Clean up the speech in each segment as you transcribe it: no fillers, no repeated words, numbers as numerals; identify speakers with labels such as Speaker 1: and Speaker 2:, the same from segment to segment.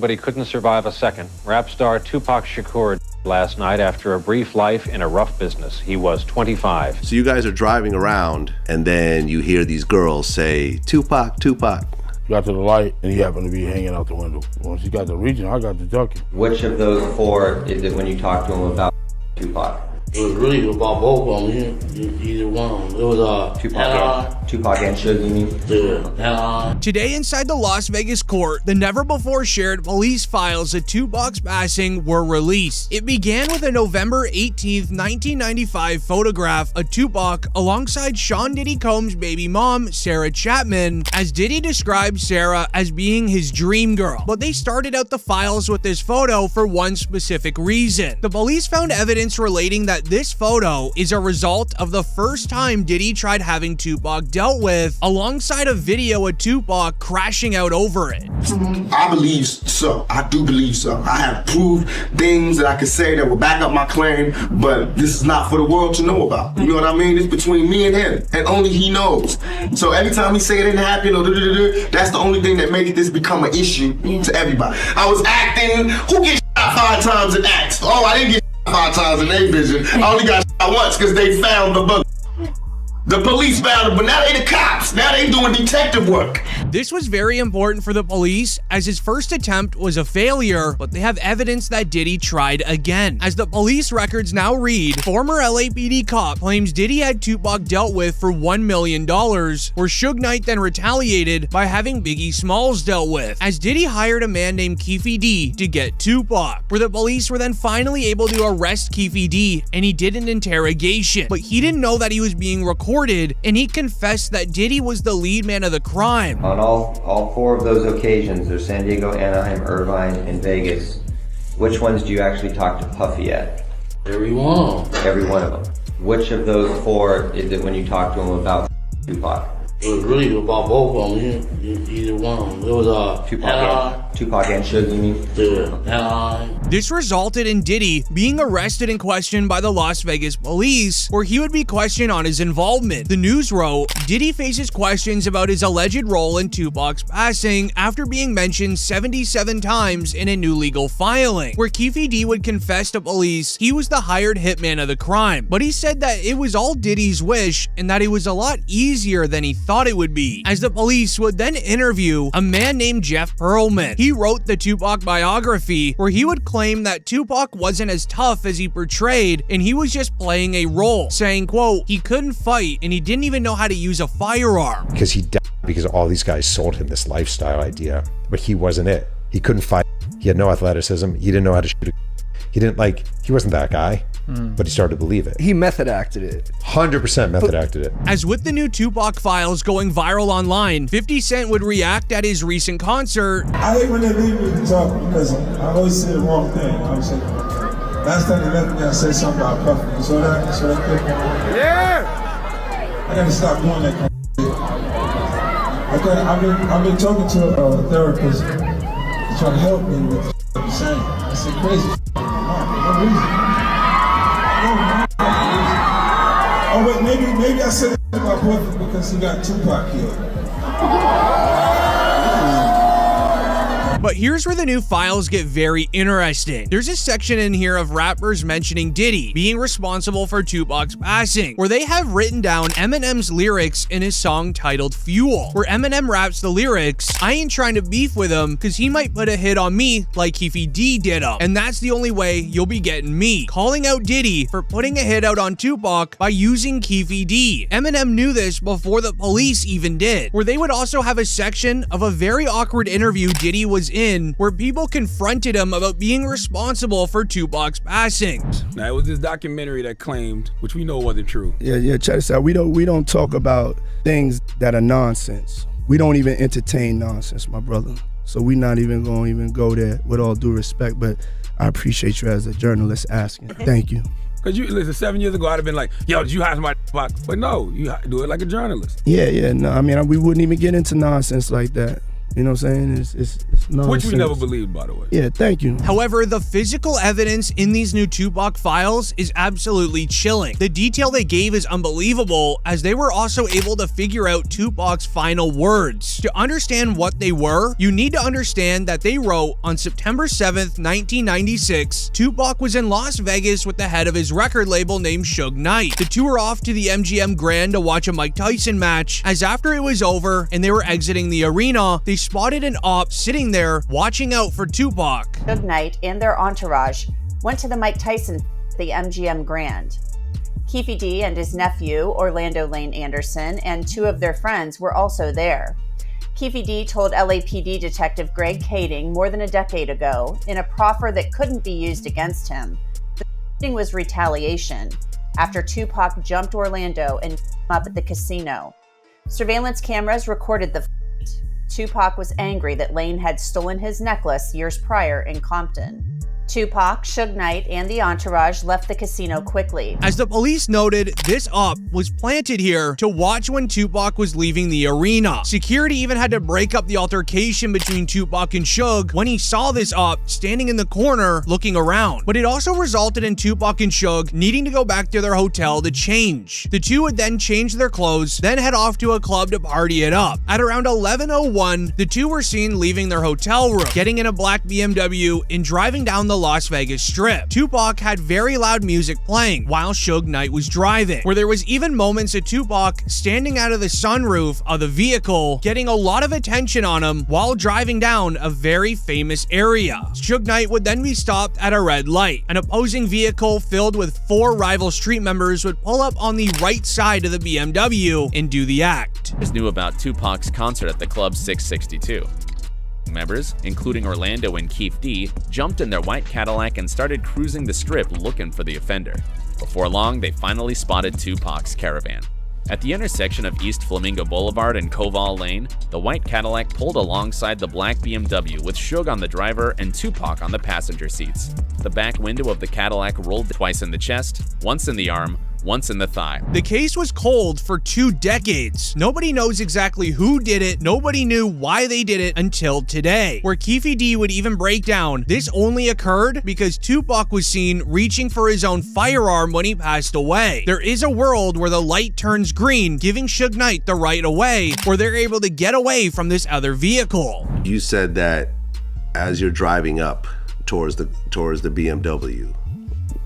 Speaker 1: But he couldn't survive a second. Rap star Tupac Shakur last night after a brief life in a rough business. He was 25.
Speaker 2: So you guys are driving around and then you hear these girls say, Tupac, Tupac.
Speaker 3: Got to the light and he happened to be hanging out the window. Once he got to reaching, I got to ducking.
Speaker 4: Which of those four is it when you talk to him about Tupac?
Speaker 3: It was really about both of them. Either one. It was
Speaker 4: Tupac and Suge, you mean?
Speaker 3: Yeah.
Speaker 5: Today inside the Las Vegas court, the never-before-shared police files of Tupac's passing were released. It began with a November 18, 1995 photograph of Tupac alongside Sean Diddy Combs' baby mom, Sarah Chapman, as Diddy described Sarah as being his dream girl. But they started out the files with this photo for one specific reason. The police found evidence relating that this photo is a result of the first time Diddy tried having Tupac dealt with, alongside a video of Tupac crashing out over it.
Speaker 6: I believe so. I do believe so. I have proved things that I could say that will back up my claim, but this is not for the world to know about. You know what I mean? It's between me and him, and only he knows. So every time he say it didn't happen, or that's the only thing that makes this become an issue to everybody. I was acting. Who gets shot 5 times in acts? Oh, I didn't get 5 times in A Vision. I only got shot once because they found the book. The police found it, but now they the cops. Now they doing detective work.
Speaker 5: This was very important for the police, as his first attempt was a failure, but they have evidence that Diddy tried again. As the police records now read, former LAPD cop claims Diddy had Tupac dealt with for $1 million, where Suge Knight then retaliated by having Biggie Smalls dealt with, as Diddy hired a man named Keefe D to get Tupac, where the police were then finally able to arrest Keefe D, and he did an interrogation, but he didn't know that he was being recorded, and he confessed that Diddy was the lead man of the crime.
Speaker 4: On all 4 of those occasions, there's San Diego, Anaheim, Irvine, and Vegas. Which ones do you actually talk to Puffy at?
Speaker 3: Every one.
Speaker 4: Every one of them. Which of those 4 is it when you talk to him about Tupac?
Speaker 3: It was really about both of them. Either one. It was
Speaker 4: Tupac and Suge, you mean?
Speaker 3: Yeah.
Speaker 5: This resulted in Diddy being arrested and questioned by the Las Vegas police, where he would be questioned on his involvement. The news wrote, Diddy faces questions about his alleged role in Tupac's passing after being mentioned 77 times in a new legal filing, where Keefe D would confess to police he was the hired hitman of the crime. But he said that it was all Diddy's wish and that it was a lot easier than he thought it would be, as the police would then interview a man named Jeff Pearlman. He wrote the Tupac biography, where he would claim that Tupac wasn't as tough as he portrayed and he was just playing a role, saying, quote, he couldn't fight and he didn't even know how to use a firearm.
Speaker 7: Because he died because all these guys sold him this lifestyle idea, but he wasn't it. He couldn't fight. He had no athleticism. He didn't know how to shoot. He wasn't that guy, but he started to believe it.
Speaker 8: He method acted it.
Speaker 7: 100% method acted it.
Speaker 5: As with the new Tupac files going viral online, 50 Cent would react at his recent concert.
Speaker 9: I hate when they leave me to talk because I always say the wrong thing. I'm saying, last time they left me, I said something about Puffy. You saw that? Clip? Yeah! I gotta stop doing that kind of shit. I've been talking to a therapist trying to help me with the I'm saying. I said crazy no reason. Oh wait, maybe I said it to my boyfriend because he got Tupac killed.
Speaker 5: But here's where the new files get very interesting. There's a section in here of rappers mentioning Diddy being responsible for Tupac's passing, where they have written down Eminem's lyrics in his song titled Fuel, where Eminem raps the lyrics, I ain't trying to beef with him because he might put a hit on me like Keefe D did him, and that's the only way you'll be getting me, calling out Diddy for putting a hit out on Tupac by using Keefe D. Eminem knew this before the police even did, where they would also have a section of a very awkward interview Diddy was in, where people confronted him about being responsible for Tupac's passing.
Speaker 10: Now, it was this documentary that claimed, which we know wasn't true.
Speaker 8: Yeah, check this out. We don't talk about things that are nonsense. We don't even entertain nonsense, my brother. So we're not even going to go there, with all due respect, but I appreciate you as a journalist asking. Thank you.
Speaker 10: Because listen, 7 years ago, I'd have been like, yo, did you hire somebody? But no, you do it like a journalist.
Speaker 8: Yeah, no, I mean, we wouldn't even get into nonsense like that. You know what I'm saying? It's nonsense.
Speaker 10: Which we never believed, by the way.
Speaker 8: Yeah, thank you.
Speaker 5: However, the physical evidence in these new Tupac files is absolutely chilling. The detail they gave is unbelievable, as they were also able to figure out Tupac's final words. To understand what they were, you need to understand that they wrote on September 7th, 1996, Tupac was in Las Vegas with the head of his record label named Suge Knight. The two were off to the MGM Grand to watch a Mike Tyson match, as after it was over and they were exiting the arena, they spotted an op sitting there watching out for Tupac.
Speaker 11: Suge Knight and their entourage went to the Mike Tyson at the MGM Grand. Keefe D and his nephew, Orlando Lane Anderson, and two of their friends were also there. Keefe D told LAPD Detective Greg Kading more than a decade ago, in a proffer that couldn't be used against him, the shooting was retaliation after Tupac jumped Orlando and up at the casino. Surveillance cameras recorded the fight. Tupac was angry that Lane had stolen his necklace years prior in Compton. Tupac, Suge Knight, and the entourage left the casino quickly.
Speaker 5: As the police noted, this op was planted here to watch when Tupac was leaving the arena. Security even had to break up the altercation between Tupac and Suge when he saw this op standing in the corner looking around. But it also resulted in Tupac and Suge needing to go back to their hotel to change. The two would then change their clothes, then head off to a club to party it up. At around 11:01, the two were seen leaving their hotel room, getting in a black BMW and driving down the Las Vegas Strip. Tupac had very loud music playing while Suge Knight was driving, where there was even moments of Tupac standing out of the sunroof of the vehicle, getting a lot of attention on him while driving down a very famous area. Suge Knight would then be stopped at a red light. An opposing vehicle filled with 4 rival street members would pull up on the right side of the BMW and do the act.
Speaker 12: Knew about Tupac's concert at the Club 662. Members, including Orlando and Keefe D, jumped in their white Cadillac and started cruising the strip looking for the offender. Before long, they finally spotted Tupac's caravan. At the intersection of East Flamingo Boulevard and Koval Lane, the white Cadillac pulled alongside the black BMW with Suge on the driver and Tupac on the passenger seats. The back window of the Cadillac rolled twice in the chest, once in the arm, once in the thigh.
Speaker 5: The case was cold for 2 decades. Nobody knows exactly who did it, nobody knew why they did it until today, where Keefe D would even break down this only occurred because Tupac was seen reaching for his own firearm when he passed away. There is a world where the light turns green, giving Suge Knight the right of way, where they're able to get away from this other vehicle.
Speaker 2: You said that as you're driving up towards the BMW,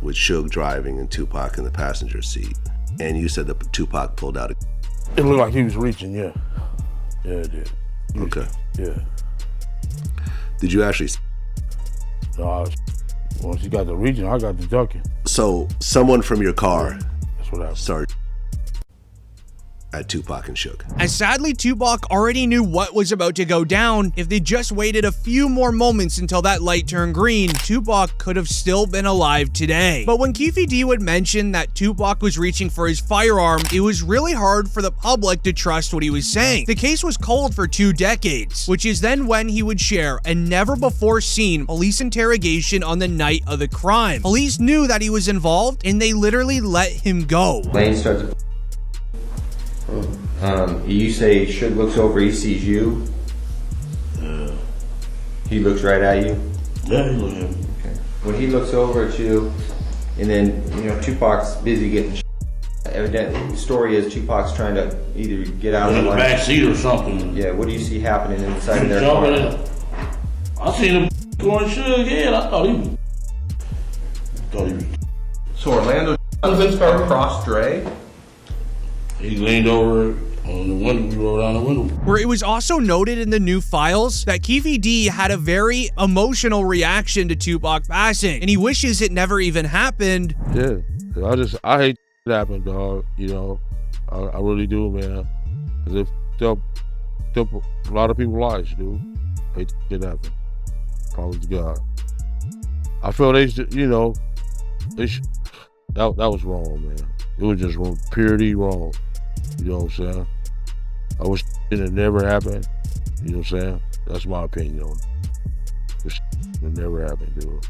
Speaker 2: with Suge driving and Tupac in the passenger seat, and you said that Tupac pulled out.
Speaker 3: It looked like he was reaching, yeah. Yeah, it did.
Speaker 2: Okay.
Speaker 3: Yeah.
Speaker 2: Did you actually?
Speaker 3: No, once he got the reaching, I got the ducking.
Speaker 2: So someone from your car
Speaker 3: That's what happened.
Speaker 2: started at Tupac and Suge.
Speaker 5: As sadly, Tupac already knew what was about to go down. If they just waited a few more moments until that light turned green, Tupac could have still been alive today. But when Keefe D would mention that Tupac was reaching for his firearm, it was really hard for the public to trust what he was saying. The case was cold for 2 decades, which is then when he would share a never before seen police interrogation on the night of the crime. Police knew that he was involved and they literally let him go.
Speaker 4: Lane starts. You say Suge looks over, he sees you. He looks right at you.
Speaker 3: Yeah, he looked at me.
Speaker 4: Okay. When he looks over at you, and then Tupac's busy getting. Evidently, the story is Tupac's trying to either get out
Speaker 3: in
Speaker 4: of
Speaker 3: the back seat or something.
Speaker 4: Yeah. What do you see happening inside of their car?
Speaker 3: I seen him going Suge head. I thought he was.
Speaker 13: So Orlando across Dre.
Speaker 3: He leaned over on the window, we rolled down the window.
Speaker 5: Where it was also noted in the new files that Keefe D had a very emotional reaction to Tupac passing, and he wishes it never even happened.
Speaker 3: Yeah, I hate it happened, dog. I really do, man. Cause it took a lot of people's lives, dude. I hate it happened. Promise to God. I feel that was wrong, man. It was just wrong, purely wrong. You know what I'm saying? I wish it had never happened. You know what I'm saying? That's my opinion on it. It never happened, dude.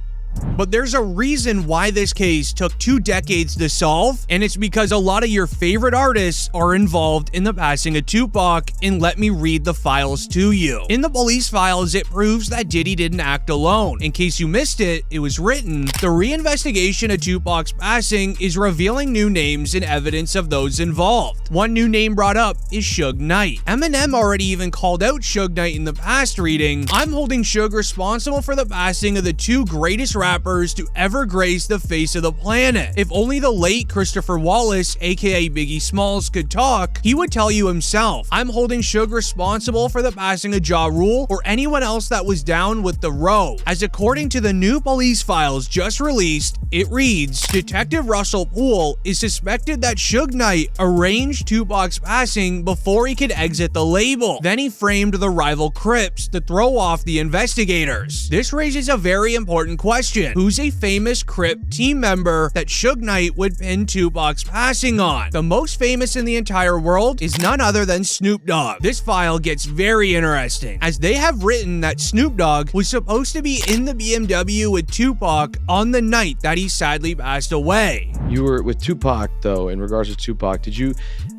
Speaker 5: But there's a reason why this case took 2 decades to solve, and it's because a lot of your favorite artists are involved in the passing of Tupac, and let me read the files to you. In the police files, it proves that Diddy didn't act alone. In case you missed it, it was written, the reinvestigation of Tupac's passing is revealing new names and evidence of those involved. One new name brought up is Suge Knight. Eminem already even called out Suge Knight in the past, reading, I'm holding Suge responsible for the passing of the 2 greatest rappers to ever grace the face of the planet. If only the late Christopher Wallace, aka Biggie Smalls, could talk, he would tell you himself, I'm holding Suge responsible for the passing of Ja Rule or anyone else that was down with the row. As according to the new police files just released, it reads, Detective Russell Poole is suspected that Suge Knight arranged Tupac's passing before he could exit the label. Then he framed the rival Crips to throw off the investigators. This raises a very important question. Who's a famous Crip team member that Suge Knight would pin Tupac's passing on? The most famous in the entire world is none other than Snoop Dogg. This file gets very interesting, as they have written that Snoop Dogg was supposed to be in the BMW with Tupac on the night that he sadly passed away.
Speaker 14: You were with Tupac, though, in regards to Tupac.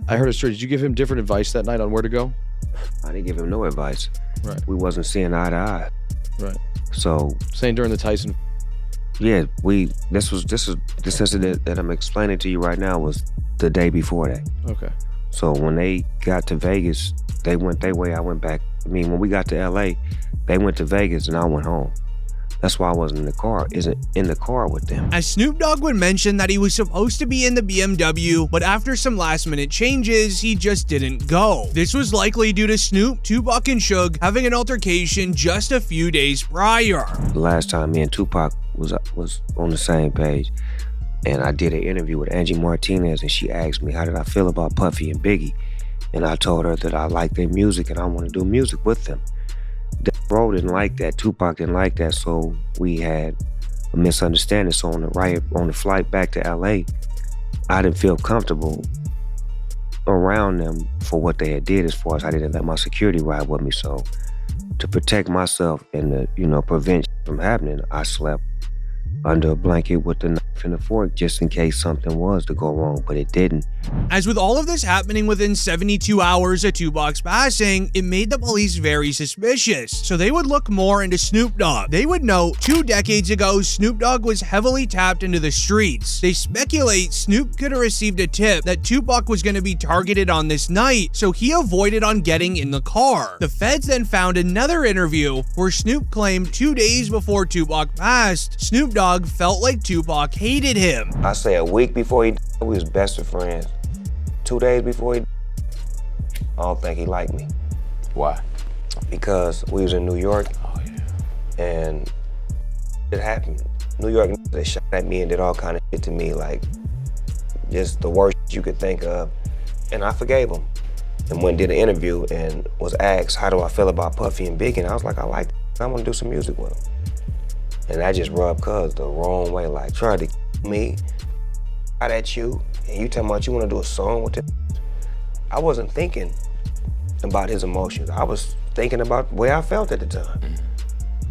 Speaker 14: I heard a story, did you give him different advice that night on where to go?
Speaker 15: I didn't give him no advice.
Speaker 14: Right.
Speaker 15: We wasn't seeing eye to eye.
Speaker 14: Right.
Speaker 15: So.
Speaker 14: Saying during the Tyson.
Speaker 15: Yeah, this incident that I'm explaining to you right now was the day before that.
Speaker 14: Okay.
Speaker 15: So when they got to Vegas, they went their way, I went back. I mean, when we got to LA, they went to Vegas and I went home. That's why I wasn't in the car with them.
Speaker 5: As Snoop Dogg would mention that he was supposed to be in the BMW, but after some last minute changes, he just didn't go. This was likely due to Snoop, Tupac, and Suge having an altercation just a few days prior.
Speaker 15: The last time me and Tupac was on the same page, and I did an interview with Angie Martinez, and she asked me how did I feel about Puffy and Biggie, and I told her that I like their music and I want to do music with them. Bro didn't like that, Tupac didn't like that, so we had a misunderstanding. So on the flight back to LA, I didn't feel comfortable around them for what they had did, as far as I didn't let my security ride with me. So to protect myself and to, prevent from happening, I slept under a blanket with the knife and the fork just in case something was to go wrong, but it didn't.
Speaker 5: As with all of this happening within 72 hours of Tupac's passing, it made the police very suspicious, so they would look more into Snoop Dogg. They would know 2 decades ago, Snoop Dogg was heavily tapped into the streets. They speculate Snoop could have received a tip that Tupac was going to be targeted on this night, so he avoided on getting in the car. The feds then found another interview where Snoop claimed 2 days before Tupac passed, Snoop Dogg felt like Tupac hated him.
Speaker 15: I say a week before he died, we was best of friends. 2 days before he died, I don't think he liked me.
Speaker 14: Why?
Speaker 15: Because we was in New York, and it happened. New York, they shot at me and did all kind of shit to me, like just the worst you could think of, and I forgave him. And went and did an interview and was asked, how do I feel about Puffy and Biggie? And I was like, I like them. I want to do some music with them. And I just rubbed Cuz the wrong way, like trying to me out at you, and you talking about you want to do a song with him. I wasn't thinking about his emotions. I was thinking about the way I felt at the time.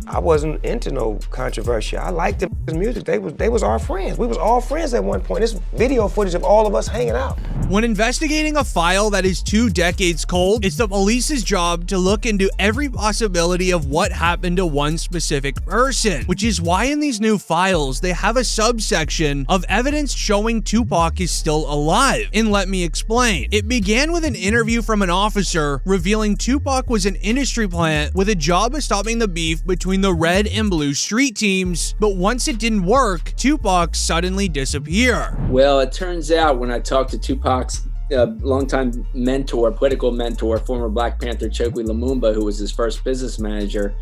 Speaker 15: I wasn't into no controversy. I liked his music. They was our friends. We was all friends at one point. This video footage of all of us hanging out.
Speaker 5: When investigating a file that is 2 decades cold, it's the police's job to look into every possibility of what happened to one specific person, which is why in these new files, they have a subsection of evidence showing Tupac is still alive. And let me explain. It began with an interview from an officer revealing Tupac was an industry plant with a job of stopping the beef between the red and blue street teams, but once it didn't work, Tupac suddenly disappeared.
Speaker 16: Well, it turns out when I talked to Tupac's longtime mentor, political mentor, former Black Panther Chokwe Lumumba, who was his first business manager,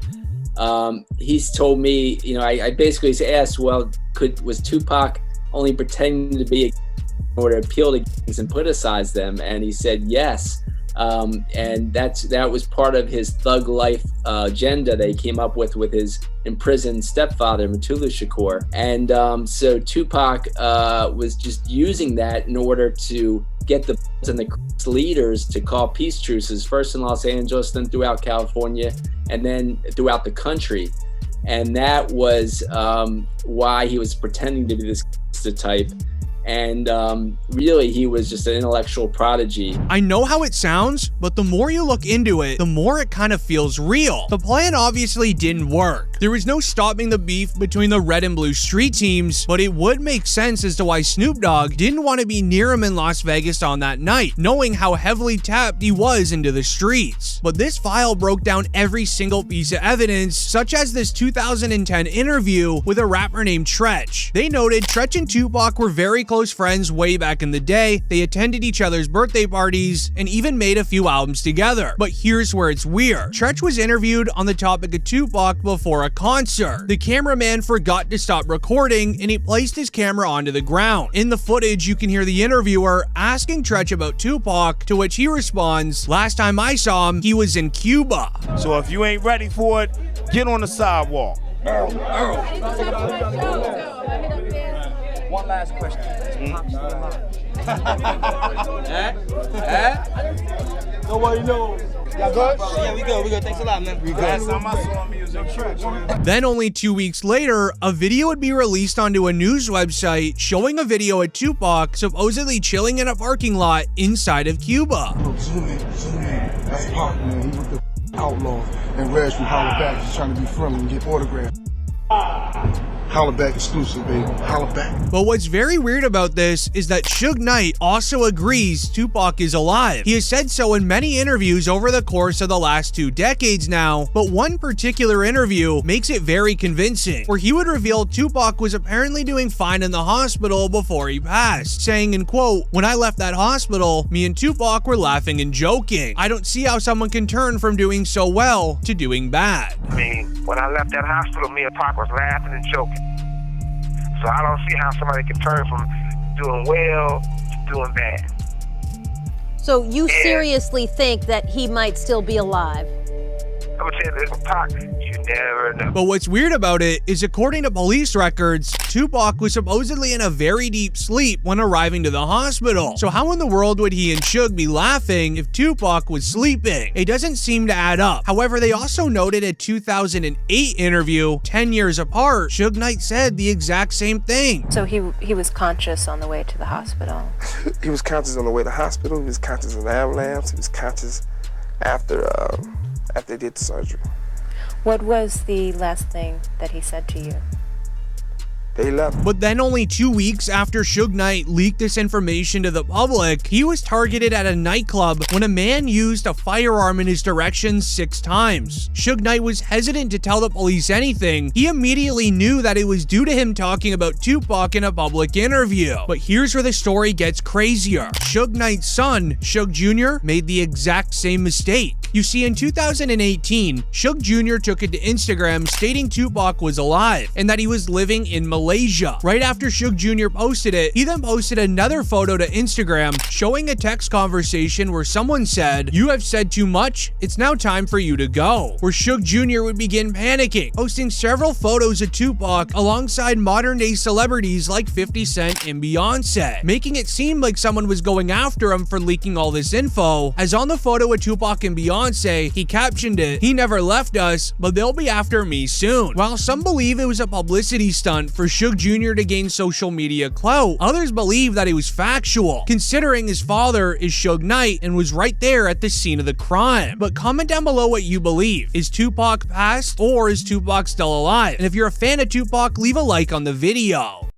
Speaker 16: he's told me, I basically asked, well, was Tupac only pretending to be in order to appeal to gangs and politicize them? And he said yes. And that was part of his thug life agenda that he came up with his imprisoned stepfather, Mutulu Shakur. And so Tupac was just using that in order to get the leaders to call peace truces, first in Los Angeles, then throughout California, and then throughout the country. and that was why he was pretending to be this gangster type. And really, he was just an intellectual prodigy.
Speaker 5: I know how it sounds, but the more you look into it, the more it kind of feels real. The plan obviously didn't work. There was no stopping the beef between the red and blue street teams, but it would make sense as to why Snoop Dogg didn't want to be near him in Las Vegas on that night, knowing how heavily tapped he was into the streets. But this file broke down every single piece of evidence, such as this 2010 interview with a rapper named Tretch. They noted Tretch and Tupac were very close friends way back in the day. They attended each other's birthday parties and even made a few albums together. But here's where it's weird. Tretch was interviewed on the topic of Tupac before a concert. The cameraman forgot to stop recording and he placed his camera onto the ground. In the footage, you can hear the interviewer asking Tretch about Tupac, to which he responds, "Last time I saw him, he was in Cuba."
Speaker 17: So if you ain't ready for it, get on the sidewalk.
Speaker 18: One last question.
Speaker 9: Nobody knows.
Speaker 18: Y'all good? Yeah, we good. We good. Thanks a lot, man.
Speaker 9: We good. Last time I saw him, he was in church, man.
Speaker 5: Then only 2 weeks later, a video would be released onto a news website showing a video of Tupac supposedly chilling in a parking lot inside of Cuba.
Speaker 9: Zoom in. That's Pac, man. He was the outlaw. And Reg from Holla Back is trying to be friendly and get autographs. Holla Back exclusive, baby. Holla Back.
Speaker 5: But what's very weird about this is that Suge Knight also agrees Tupac is alive. He has said so in many interviews over the course of the last 2 decades now, but one particular interview makes it very convincing, where he would reveal Tupac was apparently doing fine in the hospital before he passed, saying in quote, "When I left that hospital, me and Tupac were laughing and joking. I don't see how someone can turn from doing so well to doing bad."
Speaker 19: I mean, when I left that hospital, me and Pac was laughing and joking. So I don't see how somebody can turn from doing well to doing bad.
Speaker 20: So you seriously think that he might still be alive?
Speaker 19: I'm gonna tell you this, Pac, you never know.
Speaker 5: But what's weird about it is, according to police records, Tupac was supposedly in a very deep sleep when arriving to the hospital. So how in the world would he and Suge be laughing if Tupac was sleeping? It doesn't seem to add up. However, they also noted a 2008 interview, 10 years apart, Suge Knight said the exact same thing.
Speaker 21: So he was conscious on the way to the hospital?
Speaker 22: He was conscious on the way to the hospital. He was conscious in the ambulance. He was conscious after they did the surgery.
Speaker 21: What was the last thing that he said to you?
Speaker 22: They left.
Speaker 5: But then only 2 weeks after Suge Knight leaked this information to the public, he was targeted at a nightclub when a man used a firearm in his direction 6 times. Suge Knight was hesitant to tell the police anything. He immediately knew that it was due to him talking about Tupac in a public interview. But here's where the story gets crazier. Suge Knight's son, Suge Jr., made the exact same mistake. You see, in 2018, Suge Jr. took it to Instagram stating Tupac was alive and that he was living in Malaysia. Right after Suge Jr. posted it, he then posted another photo to Instagram showing a text conversation where someone said, "You have said too much, it's now time for you to go," where Suge Jr. would begin panicking, posting several photos of Tupac alongside modern day celebrities like 50 Cent and Beyonce, making it seem like someone was going after him for leaking all this info, as on the photo of Tupac and Beyonce, he captioned it, "He never left us, but they'll be after me soon." While some believe it was a publicity stunt for Suge Jr. to gain social media clout, others believe that it was factual, considering his father is Suge Knight and was right there at the scene of the crime. But comment down below what you believe. Is Tupac passed, or is Tupac still alive? And if you're a fan of Tupac, leave a like on the video.